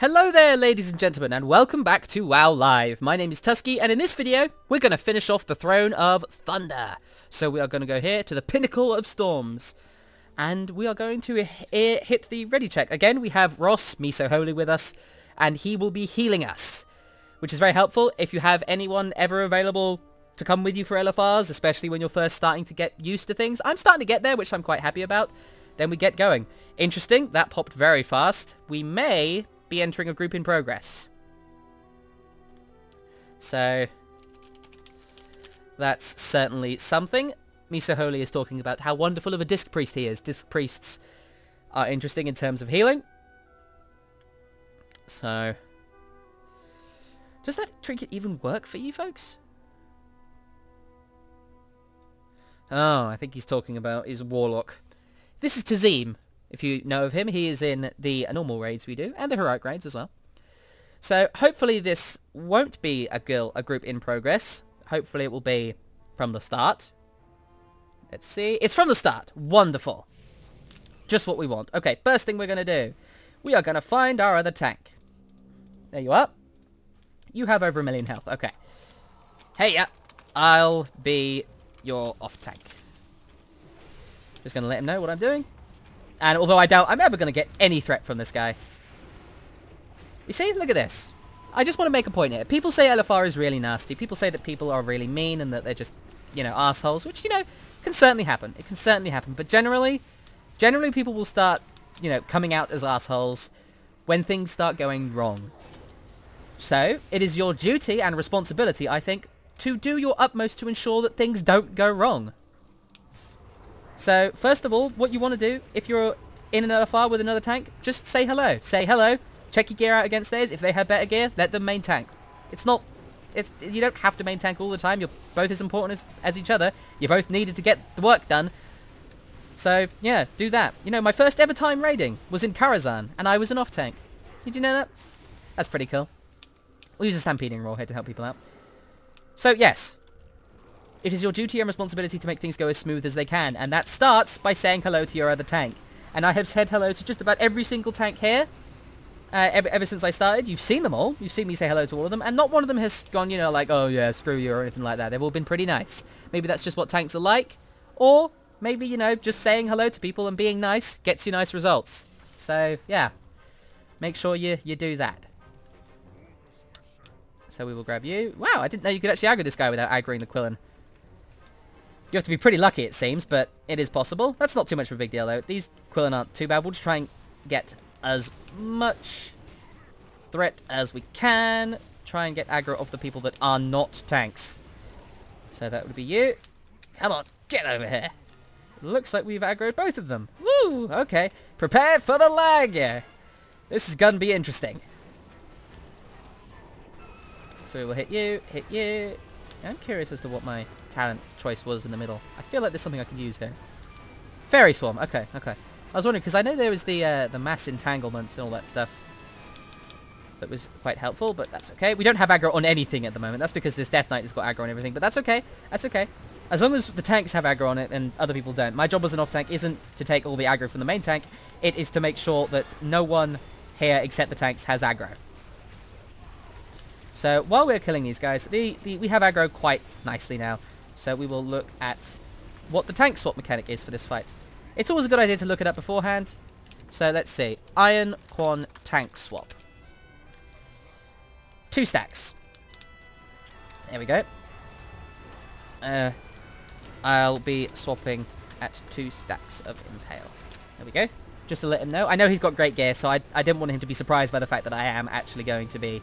Hello there, ladies and gentlemen, and welcome back to WoW Live. My name is Tuskeh, and in this video, we're going to finish off the Throne of Thunder. So we are going to go here to the Pinnacle of Storms, and we are going to hit the ready check. Again, we have Ross, me so holy, with us, and he will be healing us, which is very helpful. If you have anyone ever available to come with you for LFRs, especially when you're first starting to get used to things. I'm starting to get there, which I'm quite happy about. Then we get going. Interesting, that popped very fast. We may be entering a group in progress. So that's certainly something. Miso Holy is talking about how wonderful of a disc priest he is. Disc priests are interesting in terms of healing. So does that trinket even work for you folks? Oh, I think he's talking about his warlock. This is Tazim. If you know of him, he is in the normal raids we do, and the heroic raids as well. So hopefully this won't be a group in progress. Hopefully it will be from the start. Let's see. It's from the start. Wonderful. Just what we want. Okay, first thing we're going to do. We are going to find our other tank. There you are. You have over 1 million health. Okay. Hey, yeah. I'll be your off tank. Just going to let him know what I'm doing. And although I doubt I'm ever going to get any threat from this guy. You see? Look at this. I just want to make a point here. People say LFR is really nasty. People say that people are really mean and that they're just, you know, assholes. Which, you know, can certainly happen. It can certainly happen. But generally people will start, you know, coming out as assholes when things start going wrong. So, it is your duty and responsibility, I think, to do your utmost to ensure that things don't go wrong. So, first of all, what you want to do, if you're in an LFR with another tank, just say hello. Say hello, check your gear out against theirs. If they have better gear, let them main tank. You don't have to main tank all the time. You're both as important as each other. You both needed to get the work done. So, yeah, do that. You know, my first ever time raiding was in Karazhan, and I was an off tank. Did you know that? That's pretty cool. We'll use a stampeding roll here to help people out. So, yes. It is your duty and responsibility to make things go as smooth as they can, and that starts by saying hello to your other tank. And I have said hello to just about every single tank here, ever since I started. You've seen them all. You've seen me say hello to all of them, and not one of them has gone, you know, like, oh yeah, screw you or anything like that. They've all been pretty nice. Maybe that's just what tanks are like, or maybe, you know, just saying hello to people and being nice gets you nice results. So, yeah. Make sure you do that. So we will grab you. Wow, I didn't know you could actually aggro this guy without aggroing the Quillen. You have to be pretty lucky, it seems, but it is possible. That's not too much of a big deal, though. These Quillen aren't too bad. We'll just try and get as much threat as we can. Try and get aggro of the people that are not tanks. So that would be you. Come on, get over here. Looks like we've aggroed both of them. Woo! Okay. Prepare for the lag! Yeah. This is gonna be interesting. So we will hit you, hit you. I'm curious as to what my talent choice was in the middle. I feel like there's something I can use here. Fairy Swarm. Okay, okay. I was wondering, because I know there was the mass entanglements and all that stuff. That was quite helpful, but that's okay. We don't have aggro on anything at the moment. That's because this Death Knight has got aggro on everything, but that's okay. That's okay. As long as the tanks have aggro on it and other people don't. My job as an off tank isn't to take all the aggro from the main tank. It is to make sure that no one here except the tanks has aggro. So while we're killing these guys, we have aggro quite nicely now. So we will look at what the tank swap mechanic is for this fight. It's always a good idea to look it up beforehand. So let's see. Iron Quan tank swap. 2 stacks. There we go. I'll be swapping at 2 stacks of Impale. There we go. Just to let him know. I know he's got great gear, so I didn't want him to be surprised by the fact that I am actually going to be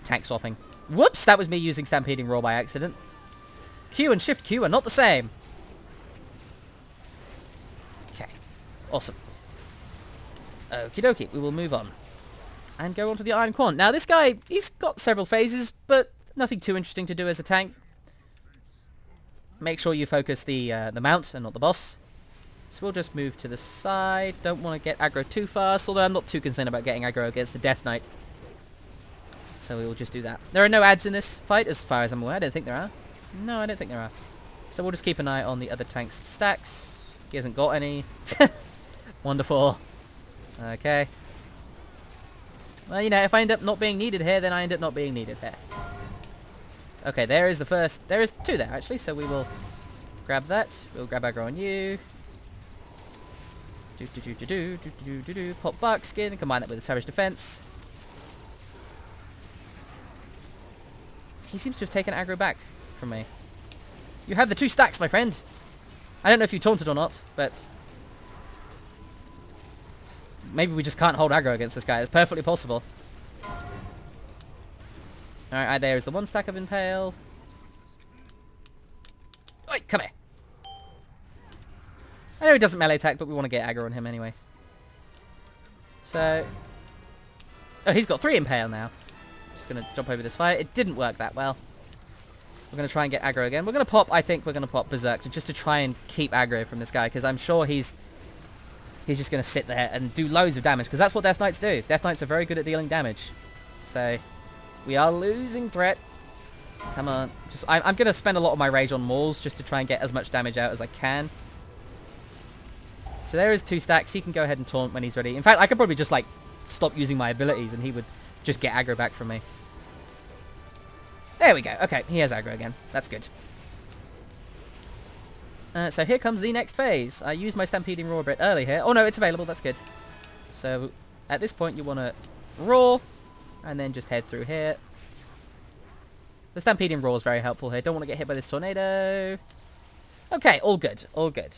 tank swapping. Whoops, that was me using stampeding roll by accident. Q and shift Q are not the same. Okay, awesome. Okie dokie, we will move on and go on to the Iron Quan. Now this guy, he's got several phases, but nothing too interesting to do as a tank. Make sure you focus the mount and not the boss. So we'll just move to the side. Don't want to get aggro too fast, although I'm not too concerned about getting aggro against the Death Knight. So we will just do that. There are no ads in this fight, as far as I'm aware. I don't think there are. No, I don't think there are. So we'll just keep an eye on the other tank's stacks. He hasn't got any. Wonderful. Okay. Well, you know, if I end up not being needed here, then I end up not being needed here. Okay, there is the first. There is two there, actually, so we will grab that. We'll grab aggro on you. Pop Buckskin and combine that with a Savage Defense. He seems to have taken aggro back from me. You have the 2 stacks, my friend. I don't know if you taunted or not, but maybe we just can't hold aggro against this guy. It's perfectly possible. Alright, there is the 1 stack of Impale. Oi, come here. I know he doesn't melee attack, but we want to get aggro on him anyway. So, oh, he's got 3 Impale now. Just going to jump over this fight. It didn't work that well. We're going to try and get aggro again. We're going to pop, I think we're going to pop Berserk just to try and keep aggro from this guy, because I'm sure he's just going to sit there and do loads of damage, because that's what Death Knights do. Death Knights are very good at dealing damage. So, we are losing threat. Come on. I'm going to spend a lot of my rage on Mauls just to try and get as much damage out as I can. So there is 2 stacks. He can go ahead and taunt when he's ready. In fact, I could probably just, like, stop using my abilities and he would just get aggro back from me. There we go. Okay, he has aggro again. That's good. So here comes the next phase. I used my Stampeding Roar a bit early here. Oh no, it's available. That's good. So at this point, you want to roar and then just head through here. The Stampeding Roar is very helpful here. Don't want to get hit by this tornado. Okay, all good. All good.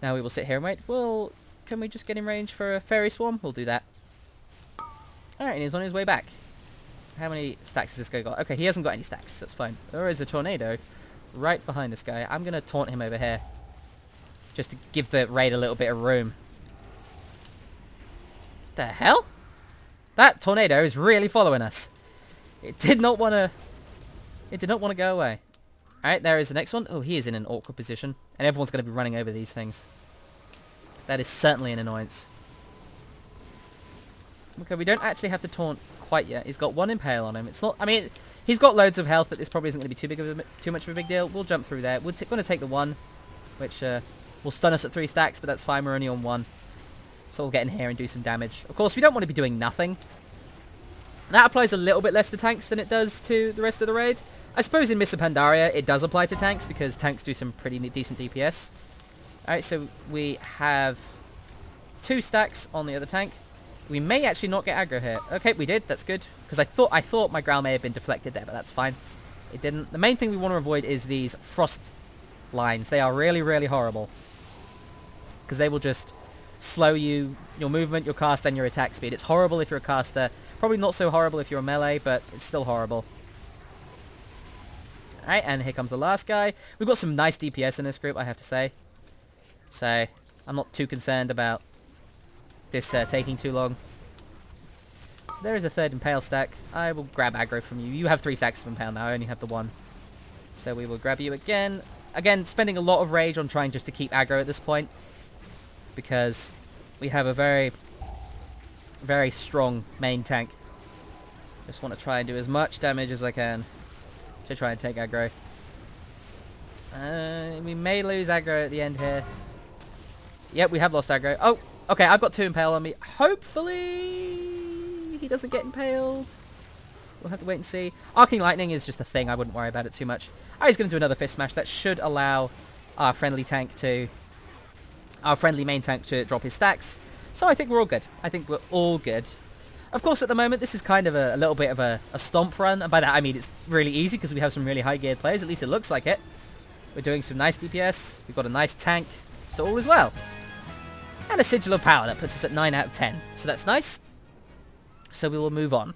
Now we will sit here and wait. Well, can we just get in range for a Fairy Swarm? We'll do that. Alright, and he's on his way back. How many stacks has this guy got? Okay, he hasn't got any stacks. That's fine. There is a tornado right behind this guy. I'm going to taunt him over here. Just to give the raid a little bit of room. The hell? That tornado is really following us. It did not want to... It did not want to go away. Alright, there is the next one. Oh, he is in an awkward position. And everyone's going to be running over these things. That is certainly an annoyance. Okay, we don't actually have to taunt quite yet. He's got 1 Impale on him. It's not... I mean, he's got loads of health, but this probably isn't going to be too much of a big deal. We'll jump through there. We're going to take the 1, which will stun us at 3 stacks, but that's fine. We're only on 1. So we'll get in here and do some damage. Of course, we don't want to be doing nothing. That applies a little bit less to tanks than it does to the rest of the raid. I suppose in Mists of Pandaria it does apply to tanks because tanks do some pretty decent DPS. Alright, so we have 2 stacks on the other tank. We may actually not get aggro here. Okay, we did. That's good. Because I thought my growl may have been deflected there, but that's fine. It didn't. The main thing we want to avoid is these frost lines. They are really, really horrible. Because they will just slow your movement, your cast, and your attack speed. It's horrible if you're a caster. Probably not so horrible if you're a melee, but it's still horrible. Alright, and here comes the last guy. We've got some nice DPS in this group, I have to say. So, I'm not too concerned about this taking too long. So there is a 3rd Impale stack. I will grab aggro from you. You have 3 stacks of Impale now, I only have the 1. So we will grab you again. Again, spending a lot of rage on trying just to keep aggro at this point. Because we have a very, very strong main tank. Just want to try and do as much damage as I can to try and take aggro. We may lose aggro at the end here. Yep, we have lost aggro. Oh, okay, I've got 2 Impale on me. Hopefully he doesn't get impaled. We'll have to wait and see. Arcing Lightning is just a thing. I wouldn't worry about it too much. Oh, he's going to do another Fist Smash. That should allow our friendly main tank to drop his stacks. So I think we're all good. I think we're all good. Of course, at the moment, this is kind of a little bit of a stomp run. And by that, I mean it's really easy because we have some really high-geared players. At least it looks like it. We're doing some nice DPS. We've got a nice tank. So all is well. And a Sigil of Power. That puts us at 9 out of 10. So that's nice. So we will move on.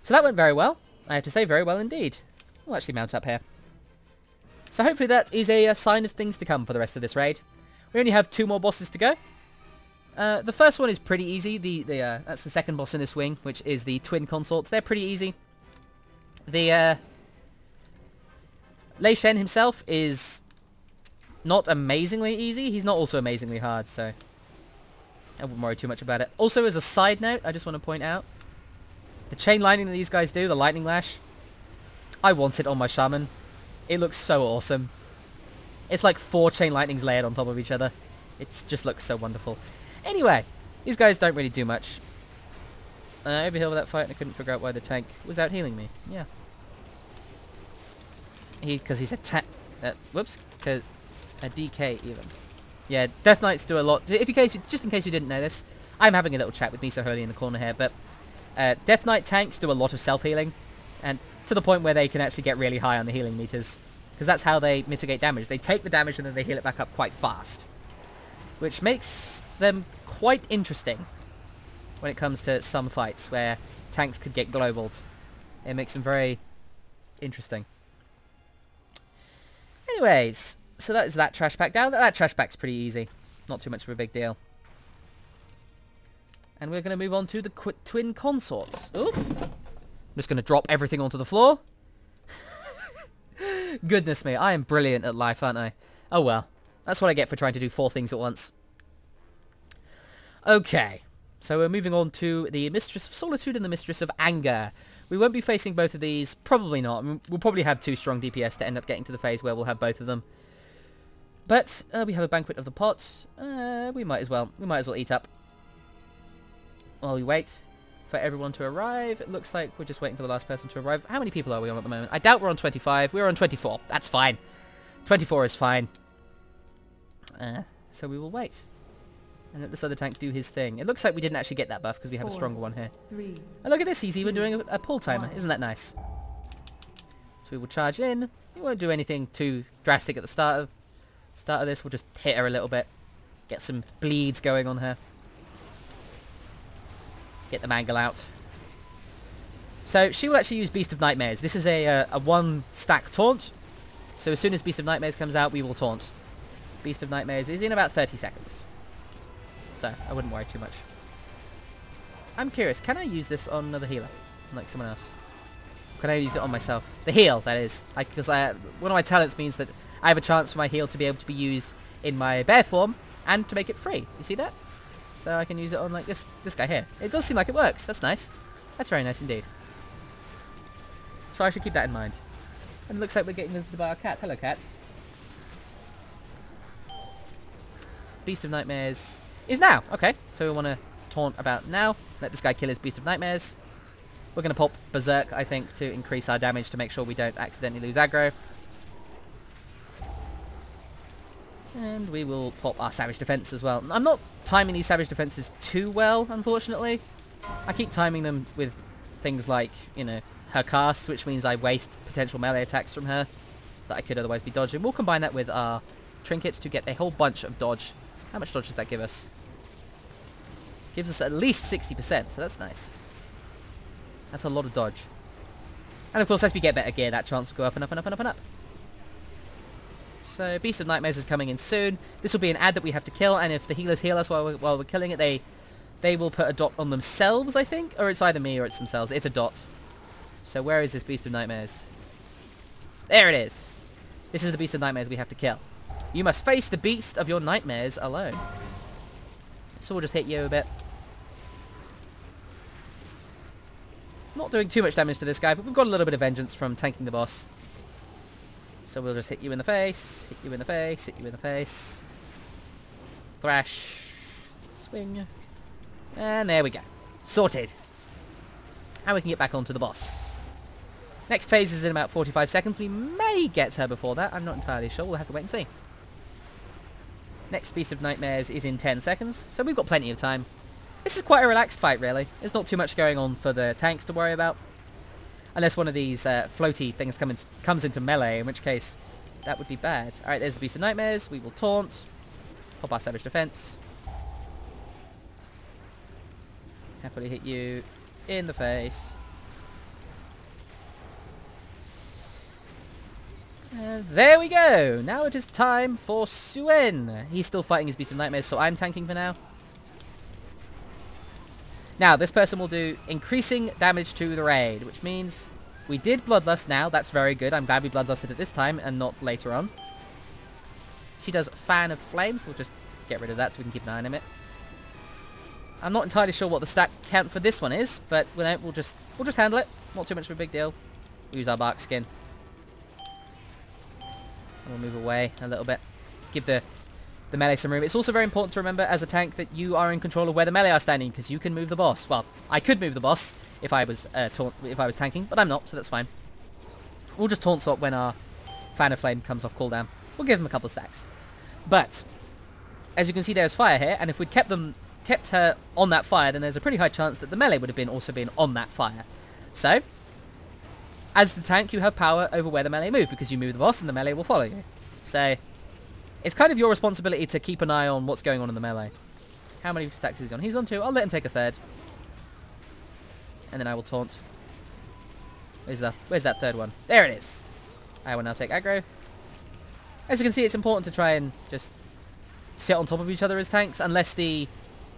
So that went very well. I have to say, very well indeed. We'll actually mount up here. So hopefully that is a sign of things to come for the rest of this raid. We only have 2 more bosses to go. The first one is pretty easy. That's the second boss in this wing, which is the twin consorts. They're pretty easy. The Lei Shen himself is not amazingly easy. He's not also amazingly hard, so I wouldn't worry too much about it. Also, as a side note, I just want to point out the chain lightning that these guys do, the lightning lash. I want it on my shaman. It looks so awesome. It's like 4 chain lightnings layered on top of each other. It just looks so wonderful. Anyway, these guys don't really do much. overheal that fight, and I couldn't figure out why the tank was out healing me. Yeah. Because he's a whoops, a DK even. Yeah, Death Knights do a lot. Just in case you didn't know this, I'm having a little chat with Miso Holy in the corner here, but Death Knight tanks do a lot of self-healing, and to the point where they can actually get really high on the healing meters, because that's how they mitigate damage. They take the damage and then they heal it back up quite fast, which makes them quite interesting when it comes to some fights where tanks could get globaled. It makes them very interesting. Anyways, so that is that trash pack down. That trash pack's pretty easy. Not too much of a big deal. And we're going to move on to the twin consorts. Oops. I'm just going to drop everything onto the floor. Goodness me, I am brilliant at life, aren't I? Oh well. That's what I get for trying to do 4 things at once. Okay. So we're moving on to the Mistress of Solitude and the Mistress of Anger. We won't be facing both of these. Probably not. I mean, we'll probably have 2 strong DPS to end up getting to the phase where we'll have both of them. But we have a Banquet of the Pot. We might as well eat up while we wait for everyone to arrive. It looks like we're just waiting for the last person to arrive. How many people are we on at the moment? I doubt we're on 25. We're on 24. That's fine. 24 is fine. So we will wait. And let this other tank do his thing. It looks like we didn't actually get that buff because we have a stronger one here. And look at this, he's even doing a pull timer. Isn't that nice? So we will charge in. We won't do anything too drastic at the start of this. We'll just hit her a little bit. Get some bleeds going on her. Get the mangle out. So she will actually use Beast of Nightmares. This is a 1-stack taunt. So as soon as Beast of Nightmares comes out, we will taunt. Beast of Nightmares is in about 30 seconds. So I wouldn't worry too much. I'm curious, can I use this on another healer? Like someone else? Can I use it on myself? The heal, that is. Because one of my talents means that I have a chance for my heal to be able to be used in my bear form and to make it free. You see that? So I can use it on like this guy here. It does seem like it works. That's nice. That's very nice indeed. So I should keep that in mind. And it looks like we're getting visited by our cat. Hello, cat. Beast of Nightmares is now. Okay, so we want to taunt about now. Let this guy kill his Beast of Nightmares. We're going to pop Berserk, I think, to increase our damage to make sure we don't accidentally lose aggro. And we will pop our Savage Defense as well. I'm not timing these Savage Defenses too well, unfortunately. I keep timing them with things like, you know, her casts, which means I waste potential melee attacks from her that I could otherwise be dodging. We'll combine that with our trinkets to get a whole bunch of dodge. How much dodge does that give us? Gives us at least 60%, so that's nice. That's a lot of dodge. And of course, as we get better gear, that chance will go up and up and up and up and up. So Beast of Nightmares is coming in soon. This will be an ad that we have to kill, and if the healers heal us while we're killing it, they will put a dot on themselves, I think? Or it's either me or it's themselves. It's a dot. So where is this Beast of Nightmares? There it is. This is the Beast of Nightmares we have to kill. You must face the Beast of your Nightmares alone. So we'll just hit you a bit. Not doing too much damage to this guy, but we've got a little bit of vengeance from tanking the boss. So we'll just hit you in the face, hit you in the face, hit you in the face. Thrash. Swing. And there we go. Sorted. And we can get back onto the boss. Next phase is in about 45 seconds. We may get her before that. I'm not entirely sure. We'll have to wait and see. Next Beast of Nightmares is in 10 seconds. So we've got plenty of time. This is quite a relaxed fight, really. There's not too much going on for the tanks to worry about. Unless one of these floaty things comes into melee, in which case that would be bad. Alright, there's the Beast of Nightmares. We will taunt. Pop our Savage Defense. Happily hit you in the face. And there we go. Now it is time for Suen. He's still fighting his Beast of Nightmares, so I'm tanking for now. Now, this person will do increasing damage to the raid, which means we did Bloodlust now. That's very good. I'm glad we Bloodlusted at this time and not later on. She does Fan of Flames. We'll just get rid of that so we can keep an eye on it. I'm not entirely sure what the stat count for this one is, but we'll just handle it. Not too much of a big deal. We'll use our bark skin. And we'll move away a little bit. Give the the melee some room. It's also very important to remember as a tank that you are in control of where the melee are standing, because you can move the boss. Well, I could move the boss if I was tanking, but I'm not, so that's fine. We'll just taunt swap when our Fan of Flame comes off cooldown. We'll give them a couple of stacks. But as you can see, there's fire here, and if we'd kept her on that fire, then there's a pretty high chance that the melee would have also been on that fire. So, as the tank, you have power over where the melee move, because you move the boss and the melee will follow you. So, it's kind of your responsibility to keep an eye on what's going on in the melee. How many stacks is he on? He's on 2. I'll let him take a third. And then I will taunt. Where's that third one? There it is. I will now take aggro. As you can see, it's important to try and just sit on top of each other as tanks, unless the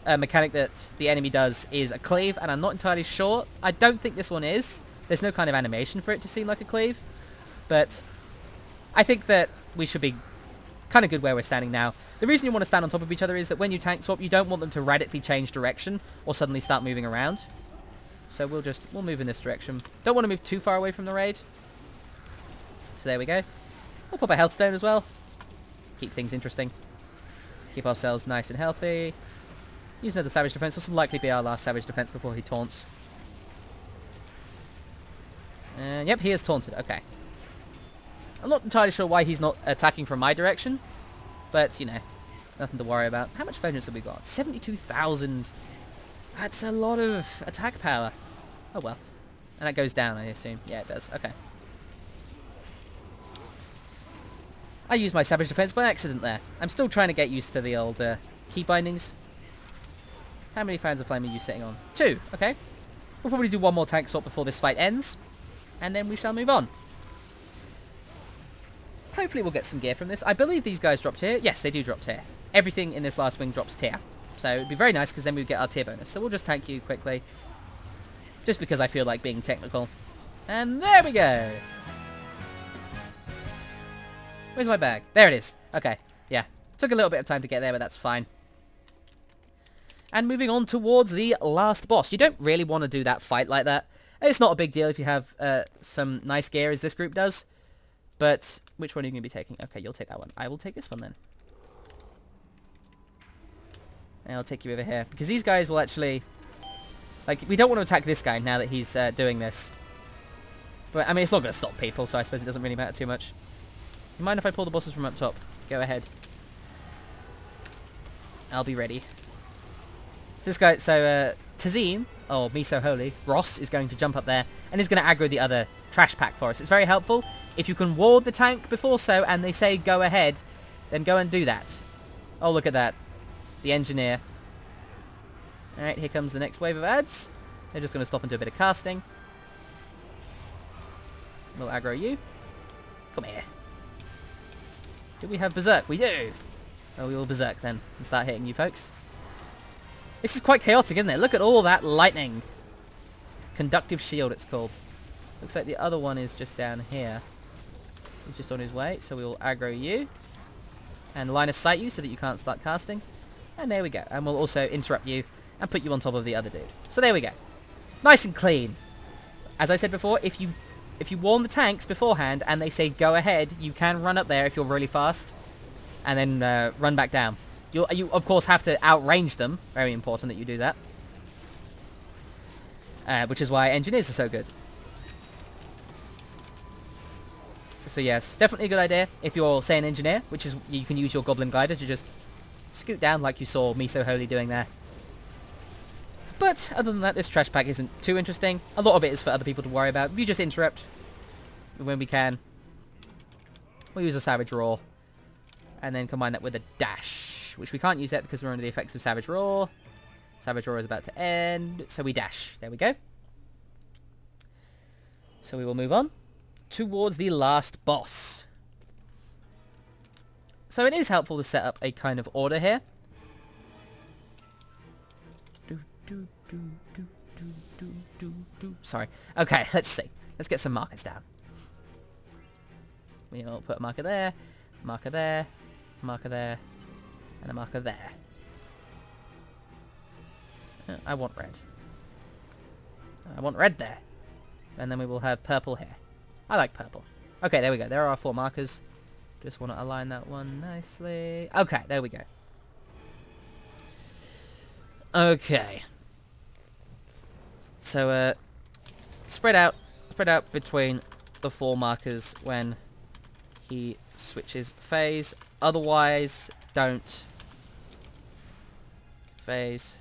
mechanic that the enemy does is a cleave, and I'm not entirely sure. I don't think this one is. There's no kind of animation for it to seem like a cleave. But I think that we should be kind of good where we're standing now. The reason you want to stand on top of each other is that when you tank swap, you don't want them to radically change direction or suddenly start moving around. So we'll move in this direction. Don't want to move too far away from the raid. So there we go. We'll pop a health stone as well. Keep things interesting. Keep ourselves nice and healthy. Use another savage defense. This will likely be our last savage defense before he taunts. And yep, he is taunted. Okay. I'm not entirely sure why he's not attacking from my direction. But, you know, nothing to worry about. How much vengeance have we got? 72,000. That's a lot of attack power. Oh well. And that goes down, I assume. Yeah, it does. Okay. I used my savage defense by accident there. I'm still trying to get used to the old key bindings. How many fans of flame are you sitting on? 2. Okay. We'll probably do one more tank swap before this fight ends. And then we shall move on. Hopefully we'll get some gear from this. I believe these guys dropped here. Yes, they do drop tier. Everything in this last wing drops tier. So it'd be very nice because then we'd get our tier bonus. So we'll just tank you quickly. Just because I feel like being technical. And there we go. Where's my bag? There it is. Okay. Yeah. Took a little bit of time to get there, but that's fine. And moving on towards the last boss. You don't really want to do that fight like that. It's not a big deal if you have some nice gear as this group does. But which one are you going to be taking? Okay, you'll take that one. I will take this one then. And I'll take you over here. Because these guys will actually... Like, we don't want to attack this guy now that he's doing this. But, I mean, it's not going to stop people, so I suppose it doesn't really matter too much. You mind if I pull the bosses from up top? Go ahead. I'll be ready. So this guy... So, Tazim, or Me So Holy, Ross, is going to jump up there and is going to aggro the other trash pack for us. It's very helpful. If you can ward the tank before so, and they say go ahead, then go and do that. Oh, look at that. The engineer. Alright, here comes the next wave of ads. They're just going to stop and do a bit of casting. We'll aggro you. Come here. Do we have Berserk? We do! Oh, we will Berserk then and start hitting you folks. This is quite chaotic, isn't it? Look at all that lightning. Conductive shield, it's called. Looks like the other one is just down here. He's just on his way, so we will aggro you. And line of sight you so that you can't start casting. And there we go. And we'll also interrupt you and put you on top of the other dude. So there we go. Nice and clean. As I said before, if you warn the tanks beforehand and they say go ahead, you can run up there if you're really fast. And then run back down. You of course have to outrange them. Very important that you do that. Which is why engineers are so good. So yes, definitely a good idea if you're, say, an engineer, which is you can use your goblin glider to just scoot down like you saw Me So Holy doing there. But other than that, this trash pack isn't too interesting. A lot of it is for other people to worry about. We just interrupt when we can. We'll use a Savage Roar. And then combine that with a dash, which we can't use yet because we're under the effects of Savage Roar. Savage Roar is about to end, so we dash. There we go. So we will move on towards the last boss. So it is helpful to set up a kind of order here. Sorry. Okay, let's see. Let's get some markers down. We'll put a marker there, marker there, marker there, and a marker there. I want red. I want red there. And then we will have purple here. I like purple. Okay, there we go. There are our 4 markers. Just want to align that one nicely. Okay, there we go. Okay. So, spread out between the 4 markers when he switches phase. Otherwise, don't phase.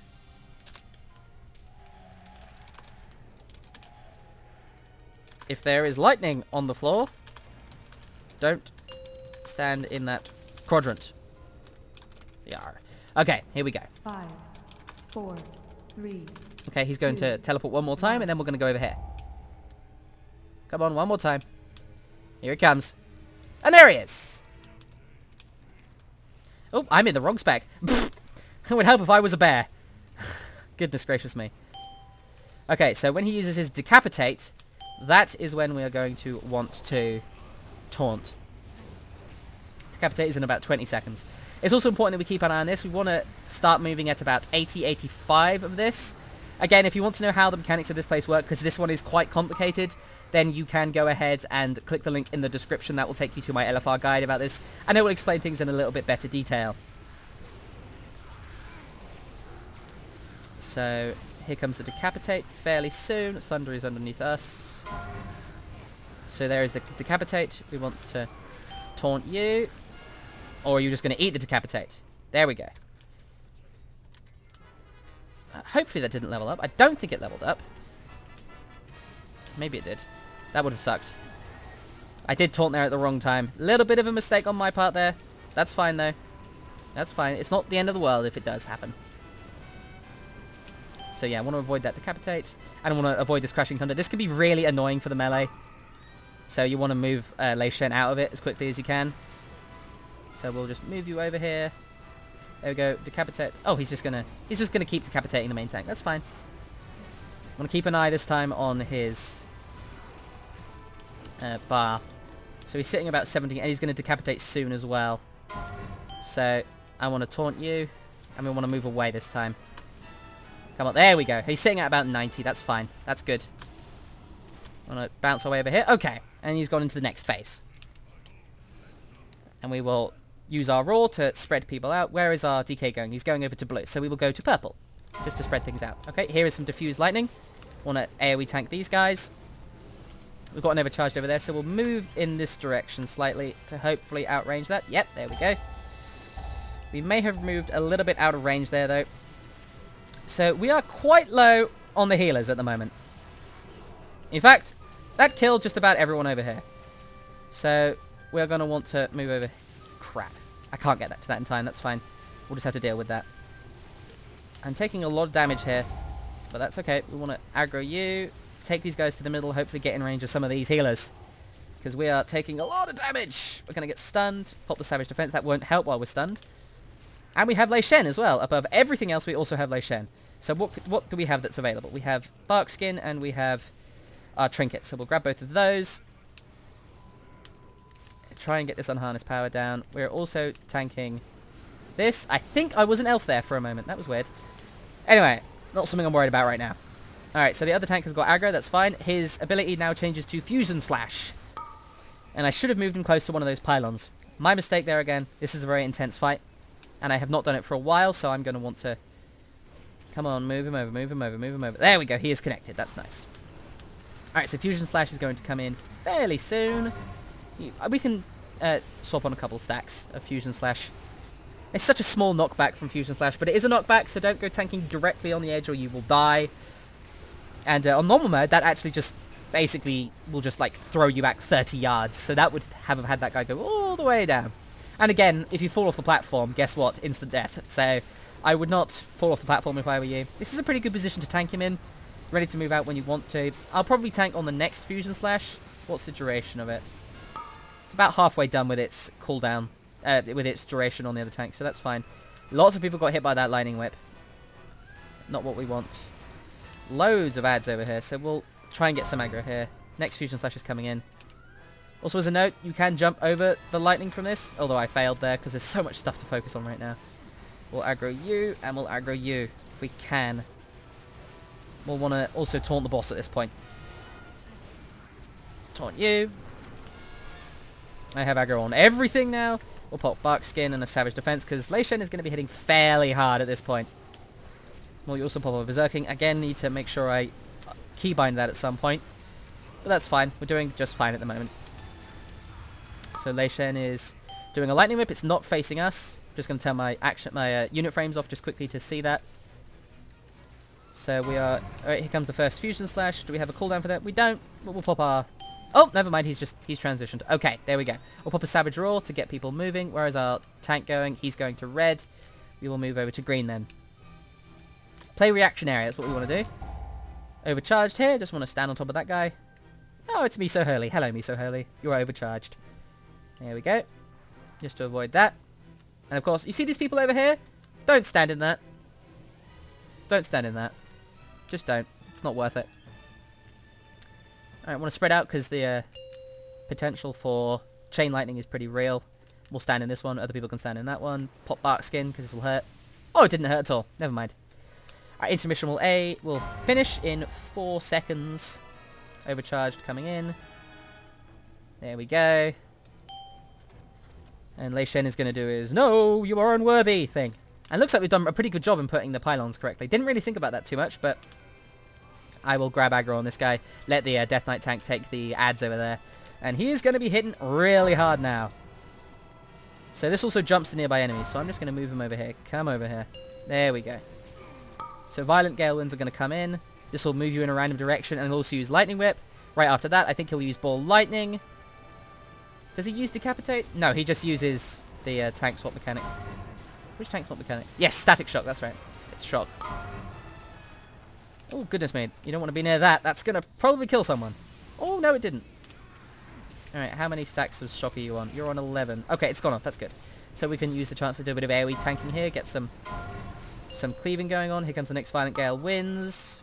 If there is lightning on the floor, don't stand in that quadrant. Yar. Okay, here we go. 5, 4, 3. Okay, he's going to teleport one more time, and then we're going to go over here. Come on, one more time. Here it comes. And there he is! Oh, I'm in the wrong spec. It would help if I was a bear. Goodness gracious me. Okay, so when he uses his decapitate, that is when we are going to want to taunt. Decapitate is in about 20 seconds. It's also important that we keep an eye on this. We want to start moving at about 80-85 of this. Again, if you want to know how the mechanics of this place work, because this one is quite complicated, then you can go ahead and click the link in the description. That will take you to my LFR guide about this, and it will explain things in a little bit better detail. So, here comes the decapitate fairly soon. Thunder is underneath us. So there is the decapitate. We want to taunt you. Or are you just going to eat the decapitate? There we go. Hopefully that didn't level up. I don't think it leveled up. Maybe it did. That would have sucked. I did taunt there at the wrong time. Little bit of a mistake on my part there. That's fine though. That's fine. It's not the end of the world if it does happen. So yeah, I want to avoid that decapitate. And I want to avoid this crashing thunder. This can be really annoying for the melee. So you want to move Lei Shen out of it as quickly as you can. So we'll just move you over here. There we go. Decapitate. Oh, he's just gonna keep decapitating the main tank. That's fine. I want to keep an eye this time on his bar. So he's sitting about 70, and he's going to decapitate soon as well. So I want to taunt you, and we want to move away this time. Come on, there we go. He's sitting at about 90. That's fine. That's good. I want to bounce away over here. Okay, and he's gone into the next phase. And we will use our raw to spread people out. Where is our DK going? He's going over to blue, so we will go to purple, just to spread things out. Okay, here is some diffused lightning. Want to AoE tank these guys. We've got an overcharged over there, so we'll move in this direction slightly to hopefully outrange that. Yep, there we go. We may have moved a little bit out of range there, though. So we are quite low on the healers at the moment. In fact, that killed just about everyone over here. So we're going to want to move over. Crap. I can't get that to that in time. That's fine. We'll just have to deal with that. I'm taking a lot of damage here, but that's okay. We want to aggro you. Take these guys to the middle. Hopefully get in range of some of these healers, because we are taking a lot of damage. We're going to get stunned. Pop the Savage Defense. That won't help while we're stunned. And we have Lei Shen as well. Above everything else, we also have Lei Shen. So what do we have that's available? We have Bark Skin and we have our Trinket. So we'll grab both of those. Try and get this unharnessed power down. We're also tanking this. I think I was an elf there for a moment. That was weird. Anyway, not something I'm worried about right now. Alright, so the other tank has got aggro. That's fine. His ability now changes to Fusion Slash. And I should have moved him close to one of those pylons. My mistake there again. This is a very intense fight. And I have not done it for a while, so I'm going to want to... Come on, move him over, move him over, move him over. There we go. He is connected. That's nice. Alright, so Fusion Slash is going to come in fairly soon. We can swap on a couple stacks of Fusion Slash. It's such a small knockback from Fusion Slash, but it is a knockback, so don't go tanking directly on the edge or you will die. And on normal mode, that actually just basically will just like throw you back 30 yards. So that would have had that guy go all the way down. And again, if you fall off the platform, guess what? Instant death. So I would not fall off the platform if I were you. This is a pretty good position to tank him in. Ready to move out when you want to. I'll probably tank on the next Fusion Slash. What's the duration of it? It's about halfway done with its cooldown, with its duration on the other tank, so that's fine. Lots of people got hit by that lightning whip. Not what we want. Loads of ads over here, so we'll try and get some aggro here. Next Fusion Slash is coming in. Also as a note, you can jump over the lightning from this, although I failed there because there's so much stuff to focus on right now. We'll aggro you, and we'll aggro you if we can. We'll want to also taunt the boss at this point. Taunt you. I have aggro on everything now. We'll pop Bark Skin and a Savage Defense because Lei Shen is going to be hitting fairly hard at this point. Well, you also pop over Berserking. Again, need to make sure I keybind that at some point. But that's fine. We're doing just fine at the moment. So Lei Shen is doing a lightning whip. It's not facing us. Just going to turn my unit frames off just quickly to see that. So we are... Alright, here comes the first fusion slash. Do we have a cooldown for that? We don't. But we'll pop our... Oh, never mind. He's transitioned. Okay, there we go. We'll pop a Savage Roar to get people moving. Where is our tank going? He's going to red. We will move over to green then. Play reactionary. That's what we want to do. Overcharged here. Just want to stand on top of that guy. Oh, it's Miso Hurley. Hello, Miso Hurley. You're overcharged. There we go. Just to avoid that. And of course, you see these people over here? Don't stand in that. Don't stand in that. Just don't. It's not worth it. Alright, I want to spread out because the potential for chain lightning is pretty real. We'll stand in this one. Other people can stand in that one. Pop bark skin because this will hurt. Oh, it didn't hurt at all. Never mind. Alright, intermission will finish in 4 seconds. Overcharged coming in. There we go. And Lei Shen is going to do his, no, you are unworthy thing. And looks like we've done a pretty good job in putting the pylons correctly. Didn't really think about that too much, but I will grab aggro on this guy. Let the Death Knight tank take the ads over there. And he is going to be hitting really hard now. So this also jumps to nearby enemies. So I'm just going to move him over here. Come over here. There we go. So Violent Gale Winds are going to come in. This will move you in a random direction and also use Lightning Whip. Right after that, I think he'll use Ball Lightning. Does he use Decapitate? No, he just uses the tank swap mechanic. Which tank swap mechanic? Yes, Static Shock, that's right. It's Shock. Oh, goodness me. You don't want to be near that. That's going to probably kill someone. Oh, no, it didn't. Alright, how many stacks of Shock are you on? You're on 11. Okay, it's gone off. That's good. So we can use the chance to do a bit of AoE tanking here. Get some cleaving going on. Here comes the next Violent Gale Winds.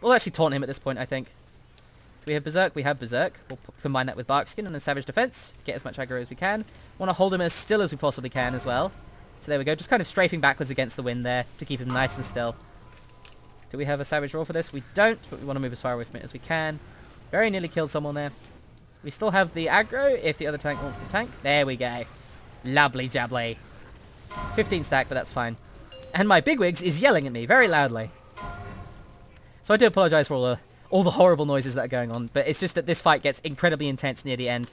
We'll actually taunt him at this point, I think. Do we have Berserk? We have Berserk. We'll combine that with Barkskin and then Savage Defense to get as much aggro as we can. Want to hold him as still as we possibly can as well. So there we go. Just kind of strafing backwards against the wind there to keep him nice and still. Do we have a Savage Roar for this? We don't, but we want to move as far away from it as we can. Very nearly killed someone there. We still have the aggro if the other tank wants to tank. There we go. Lovely jabbly. 15 stack, but that's fine. And my bigwigs is yelling at me very loudly. So I do apologise for all the horrible noises that are going on, but it's just that this fight gets incredibly intense near the end.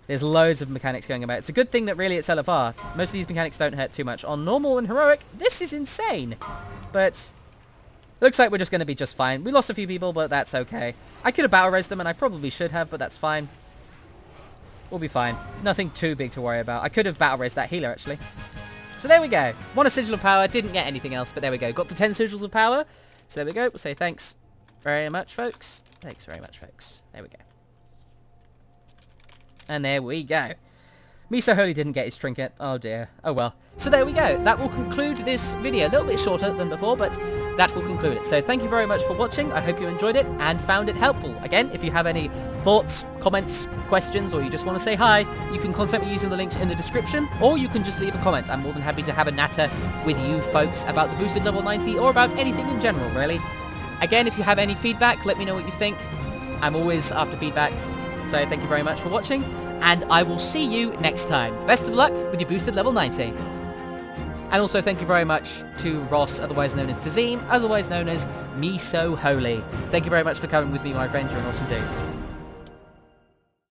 There's loads of mechanics going about. It's a good thing that really it's LFR. Most of these mechanics don't hurt too much. On normal and heroic, this is insane. But looks like we're just going to be just fine. We lost a few people, but that's okay. I could have battle res them, and I probably should have, but that's fine. We'll be fine. Nothing too big to worry about. I could have battle res that healer, actually. So there we go. Won a Sigil of Power. Didn't get anything else, but there we go. Got to 10 Sigils of Power. So there we go. We'll say thanks very much, folks. Thanks very much, folks. There we go. And there we go. Miso Holy didn't get his trinket. Oh dear. Oh well. So there we go. That will conclude this video. A little bit shorter than before, but that will conclude it. So thank you very much for watching. I hope you enjoyed it and found it helpful. Again, if you have any thoughts, comments, questions, or you just want to say hi, you can contact me using the links in the description, or you can just leave a comment. I'm more than happy to have a natter with you folks about the boosted level 90 or about anything in general, really. Again, if you have any feedback, let me know what you think. I'm always after feedback. So thank you very much for watching, and I will see you next time. Best of luck with your boosted level 90. And also thank you very much to Ross, otherwise known as Tazim, otherwise known as Miso Holy. Thank you very much for coming with me, my friend. You're an awesome dude.